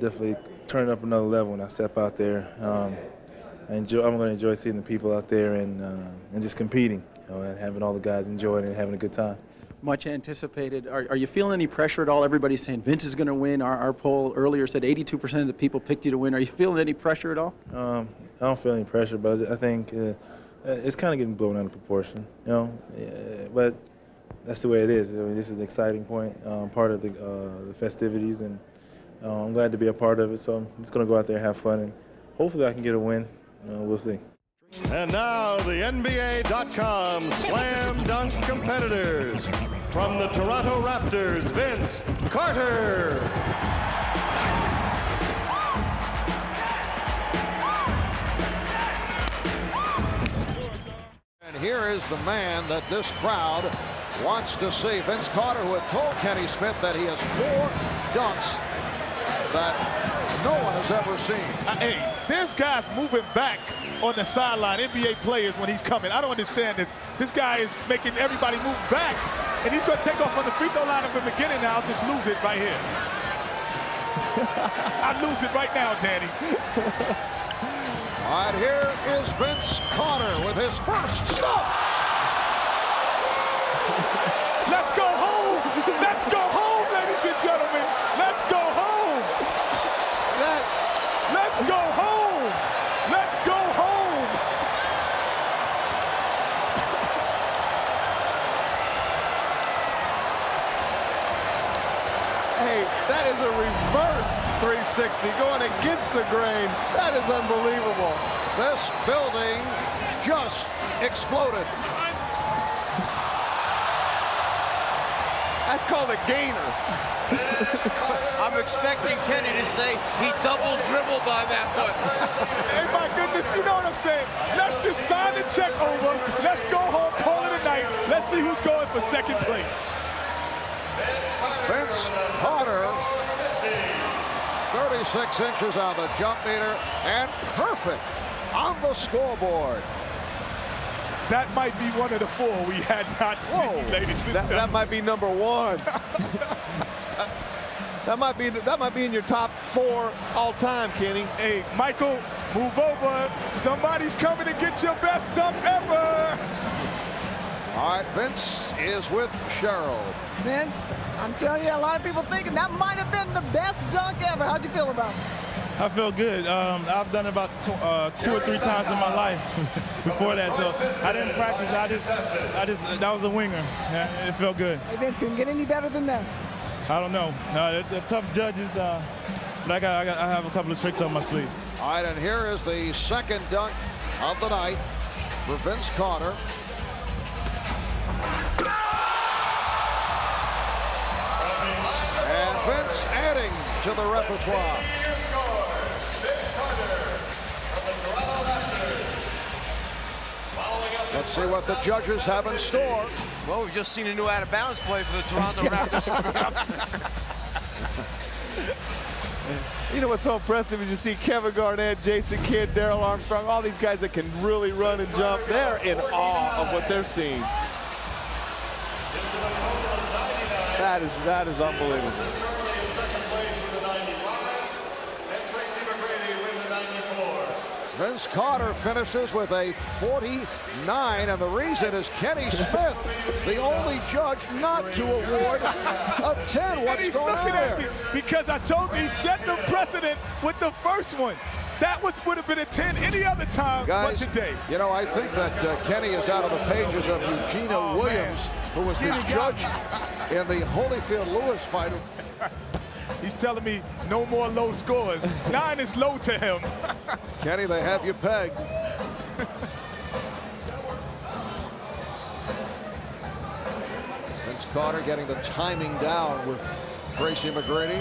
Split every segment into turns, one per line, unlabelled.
definitely turn it up another level when I step out there. I'm going to enjoy seeing the people out there and just competing, and having all the guys enjoying it and having a good time.
Much anticipated. Are you feeling any pressure at all? Everybody's saying Vince is going to win. Our poll earlier said 82% of the people picked you to win. Are you feeling any pressure at all?
I don't feel any pressure, but I think it's kind of getting blown out of proportion, but that's the way it is. I mean, this is an exciting part of the festivities, and I'm glad to be a part of it. So I'm just going to go out there and have fun, and hopefully I can get a win. We'll see.
And now the NBA.com Slam Dunk competitors. From the Toronto Raptors, Vince Carter.
And here is the man that this crowd wants to see. Vince Carter, who had told Kenny Smith that he has 4 dunks that no one has ever seen.
Hey, there's guys moving back on the sideline, NBA players, when he's coming. I don't understand this. This guy is making everybody move back, and he's going to take off on the free throw line at the beginning now. I'll just lose it right here. I lose it right now, Danny.
All right, here is Vince Carter with his first stop.
Let's go home. Let's go home, ladies and gentlemen. Let's go home. Let's go home. Let's go home.
Hey, that is a reverse 360 going against the grain. That is unbelievable.
This building just exploded.
That's called a gainer.
I'm expecting Kenny to say he double dribbled on that one.
Hey, my goodness, you know what I'm saying? Let's just sign the check over. Let's go home, call it a night. Let's see who's going for second place.
Vince Carter, 36 inches on the jump meter, and perfect on the scoreboard.
That might be one of the 4 we had not seen, ladies and gentlemen.
That might be number 1. that might be in your top 4 all time, Kenny.
Hey, Michael, move over. Somebody's coming to get your best dunk ever.
All right, Vince is with Cheryl.
Vince, I'm telling you, a lot of people thinking that might have been the best dunk ever. How'd you feel about it?
I feel good. I've done it about 2 or 3 times in my life before that, so I didn't practice. I just that was a winger. Yeah, it felt good.
Hey, Vince, can it get any better than that?
I don't know. They're tough judges, but I have a couple of tricks on my sleeve.
All right, and here is the second dunk of the night for Vince Carter. And Vince adding to the repertoire. Let's see what the judges have in store.
Well, we've just seen a new out-of-bounds play for the Toronto Raptors.
You know what's so impressive is you see Kevin Garnett, Jason Kidd, Darrell Armstrong, all these guys that can really run and jump. They're in awe of what they're seeing. That is unbelievable.
Vince Carter finishes with a 49, and the reason is Kenny Smith, the only judge not to award a 10. What's
he's
going on
looking
there?
at me because I told you he set the precedent with the first one. That would have been a 10 any other time but today.
You know, I think that Kenny is out of the pages of Eugenia Williams, who was the judge in the Holyfield-Lewis fight.
He's telling me no more low scores. 9 is low to him.
Kenny, they have you pegged. Vince Carter getting the timing down with Tracy McGrady.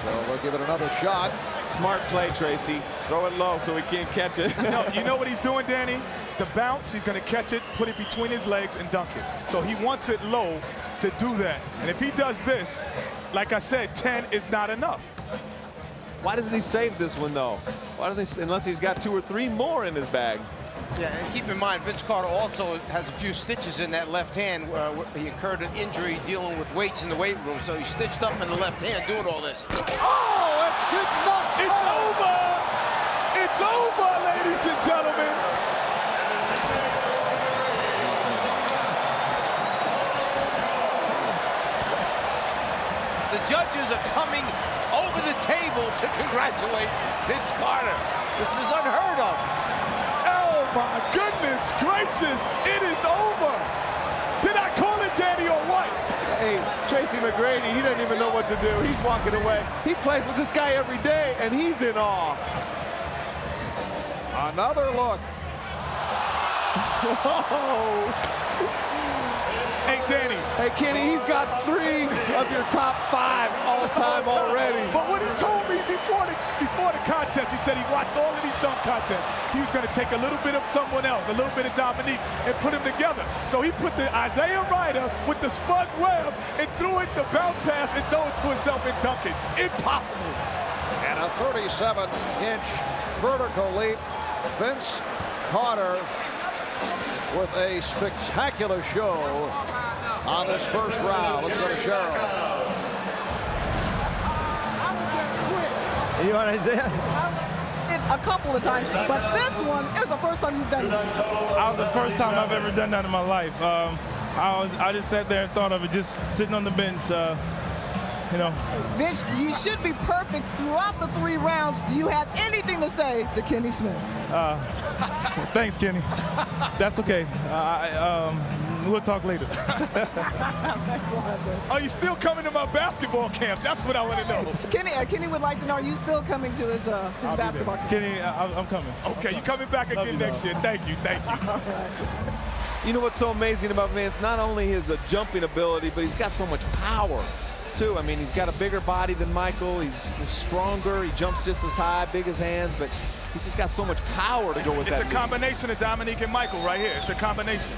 So they'll give it another shot.
Smart play, Tracy. Throw it low so he can't catch it.
No, you know what he's doing, Danny? The bounce, he's going to catch it, put it between his legs, and dunk it. So he wants it low to do that. And if he does this, like I said, 10 is not enough.
Why doesn't he save this one, though? Why doesn't he, unless he's got 2 or 3 more in his bag?
Yeah, and keep in mind, Vince Carter also has a few stitches in that left hand. He incurred an injury dealing with weights in the weight room, so he's stitched up in the left hand doing all this.
Oh, it did not.
It's over! It's over, ladies and gentlemen!
The judges are coming over the table to congratulate Vince Carter. This is unheard of.
Oh my goodness gracious, it is over! Did I call it, Danny, or what? Hey, Tracy McGrady, he doesn't even know what to do. He's walking away. He plays with this guy every day, and he's in awe.
Another look.
Whoa. Hey, Danny. Hey, Kenny, he's got 3 of your top 5 all-time already. But what he told me before the contest, he said he watched all of these dunk contests. He was going to take a little bit of someone else, a little bit of Dominique, and put them together. So he put the Isaiah Ryder with the Spud Webb and threw it the bounce pass and threw it to himself and dunk it. Impossible.
And a 37-inch vertical leap. Vince Carter with a spectacular show on this first round. Let's go to Cheryl.
You want Isaiah? A couple of times, but this one is the first time you've done this.
That was the first time I've ever done that in my life. I just sat there and thought of it, just sitting on the bench. You know.
Vince, you should be perfect throughout the 3 rounds. Do you have anything to say to Kenny Smith?
Thanks, Kenny. That's okay. We'll talk later.
Thanks a lot, Vince.
Are you still coming to my basketball camp? That's what I want to know.
Kenny would like to know, are you still coming to his basketball camp?
Kenny, I'm coming.
Okay, you coming back again next year. Thank you.
All right.
You know what's so amazing about Vince? Not only his jumping ability, but he's got so much power, too. I mean, he's got a bigger body than Michael. He's stronger. He jumps just as high, big as hands, but he's just got so much power to go with that.
It's a combination of Dominique and Michael right here. It's a combination.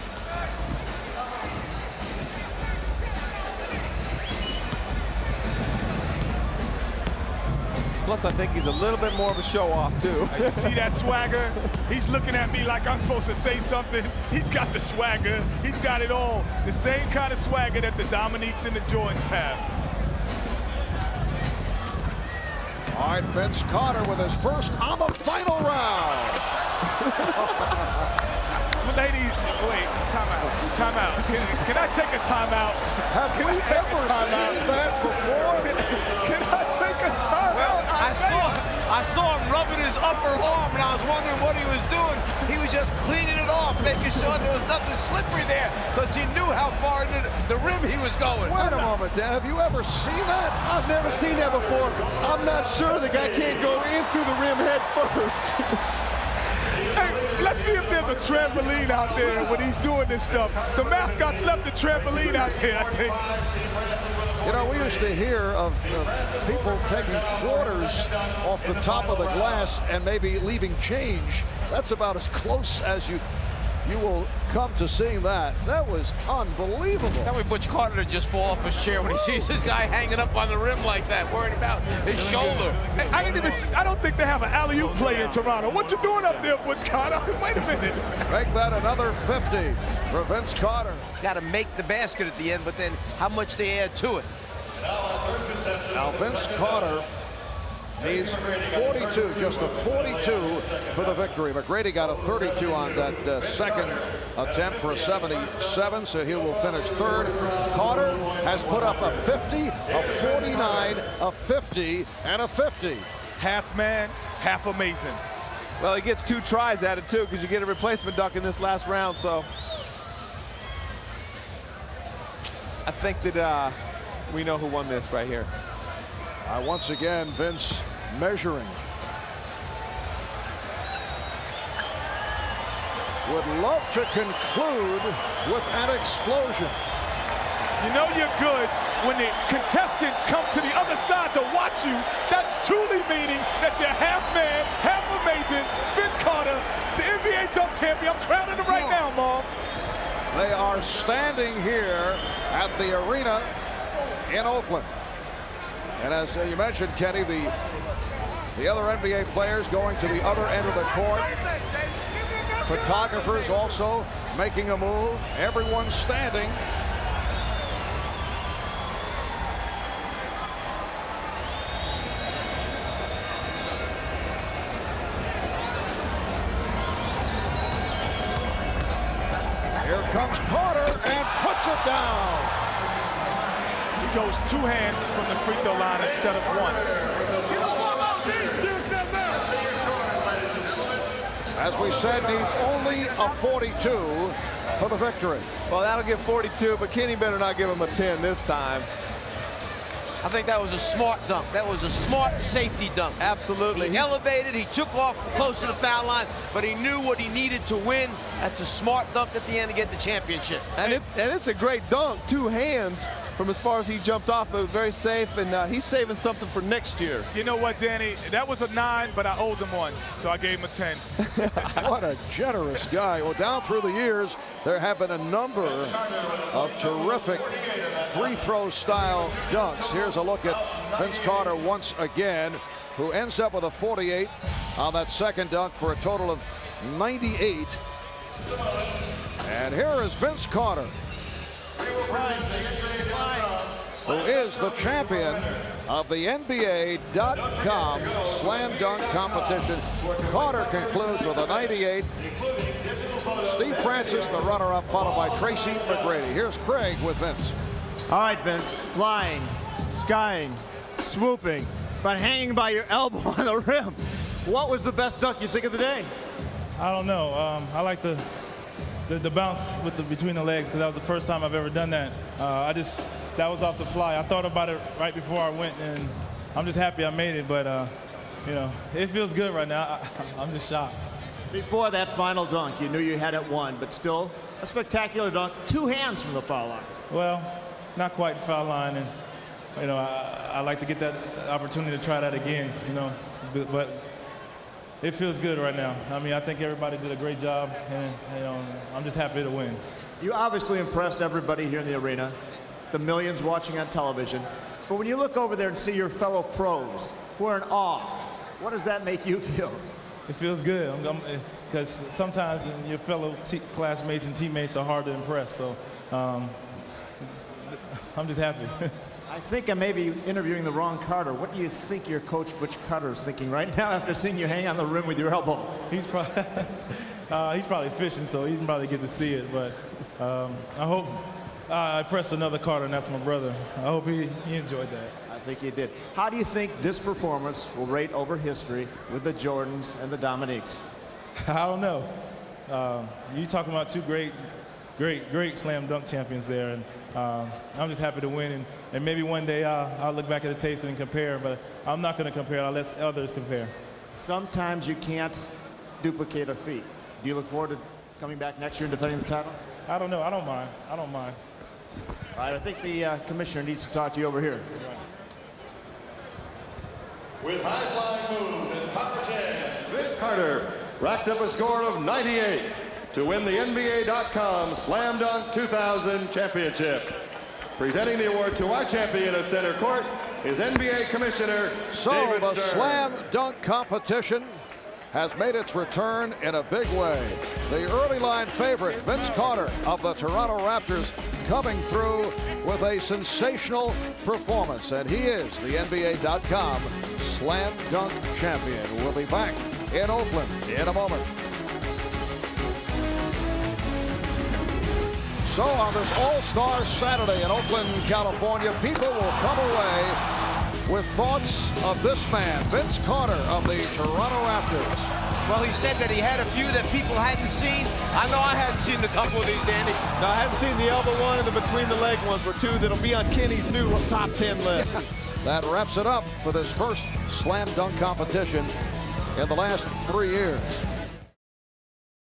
Plus, I think he's a little bit more of a show-off, too.
You see that swagger? He's looking at me like I'm supposed to say something. He's got the swagger. He's got it all. The same kind of swagger that the Dominiques and the Jordans have.
All right, Vince Carter with his first on the final round.
Ladies, wait, timeout. Can I take a timeout?
Have we ever seen that before?
Can I take a timeout?
Well, I saw him rubbing his upper arm, and I was wondering what he was doing. He was just cleaning it off, making sure there was nothing slippery there, because he knew how far into the rim he was going.
Wait a moment, Dan. Have you ever seen that?
I've never seen that before. I'm not sure the guy can't go in through the rim head first.
Hey, let's see if there's a trampoline out there when he's doing this stuff. The mascots left the trampoline out there, I think.
You know, we used to hear of people taking quarters off the top of the glass and maybe leaving change. That's about as close as you will come to seeing that. That was unbelievable.
Tell me Butch Carter to just fall off his chair when he sees this guy hanging up on the rim like that, worried about his shoulder.
Hey, I don't think they have an alley-oop play in Toronto. What you doing up there, Butch Carter? Wait a minute.
Make that another 50 for Vince Carter.
He's got to make the basket at the end, but then how much they add to it.
Now Vince Carter needs 42, just a 42 for the victory. McGrady got a 32 on that second attempt for a 77, so he will finish third. Carter has put up a 50, a 49, a 50, and a 50.
Half man, half amazing.
Well, he gets 2 tries at it, too, because you get a replacement dunk in this last round, so I think that we know who won this right here.
Once again, Vince measuring. Would love to conclude with an explosion.
You know you're good when the contestants come to the other side to watch you. That's truly meaning that you're half man, half amazing. Vince Carter, the NBA dunk champion. I'm crowning him right now, Mom.
They are standing here at the arena in Oakland. And as you mentioned, Kenny, the other NBA players going to the other end of the court. Photographers also making a move. Everyone standing. Here comes Carter and puts it down.
He goes 2 hands from the free throw line instead of 1.
As we said, needs only a 42 for the victory.
Well, that'll give 42, but Kenny better not give him a 10 this time.
I think that was a smart dunk. That was a smart safety dunk.
Absolutely.
He elevated, he took off close to the foul line, but he knew what he needed to win. That's a smart dunk at the end to get the championship.
And it's a great dunk, 2 hands from as far as he jumped off, but very safe, and he's saving something for next year.
You know what, Danny? That was a 9, but I owed him 1, so I gave him a 10.
What a generous guy. Well, down through the years, there have been a number of terrific free throw style dunks. Here's a look at Vince Carter once again, who ends up with a 48 on that second dunk for a total of 98. And here is Vince Carter, who is the champion of the NBA.com slam dunk competition. Carter concludes with a 98. Steve Francis, the runner-up, followed by Tracy McGrady. Here's Craig with Vince.
All right, Vince. Flying, skying, swooping, but hanging by your elbow on the rim. What was the best dunk you think of the day?
I don't know. I like the bounce with between the legs because that was the first time I've ever done that. That was off the fly. I thought about it right before I went, and I'm just happy I made it. But you know, it feels good right now. I'm just shocked.
Before that final dunk, you knew you had it won, but still a spectacular dunk. 2 hands from the foul line.
Well, not quite the foul line, and you know, I like to get that opportunity to try that again. You know, but it feels good right now. I mean, I think everybody did a great job, and you know, I'm just happy to win.
You obviously impressed everybody here in the arena, the millions watching on television. But when you look over there and see your fellow pros who are in awe, what does that make you feel?
It feels good because sometimes your fellow classmates and teammates are hard to impress. So I'm just happy.
I think I may be interviewing the wrong Carter. What do you think your coach, Butch Carter, is thinking right now after seeing you hang on the rim with your elbow?
He's probably fishing, so he didn't probably get to see it. But I hope I pressed another Carter, and that's my brother. I hope he enjoyed that.
I think he did. How do you think this performance will rate over history with the Jordans and the Dominiques?
I don't know. You're talking about 2 great slam dunk champions there, and I'm just happy to win. And maybe one day I'll look back at the tapes and compare, but I'm not going to compare. I'll let others compare.
Sometimes you can't duplicate a feat. Do you look forward to coming back next year and defending the title?
I don't know. I don't mind. I don't mind.
All right, I think the commissioner needs to talk to you over here.
With high-flying moves and power jams, Vince Carter racked up a score of 98 to win the NBA.com Slam Dunk 2000 championship. Presenting the award to our champion at center court is NBA Commissioner David
the
Stern.
slam dunk competition has made its return in a big way. The early line favorite, Vince Carter of the Toronto Raptors, coming through with a sensational performance, and he is the NBA.com Slam Dunk champion. We'll be back in Oakland in a moment. So on this All-Star Saturday in Oakland, California, people will come away with thoughts of this man, Vince Carter of the Toronto Raptors.
Well, he said that he had a few that people hadn't seen. I know I hadn't seen a couple of these, Danny.
No, I hadn't seen the elbow one and the between the leg ones were 2 that'll be on Kenny's new top 10 list.
That wraps it up for this first slam dunk competition in the last 3 years.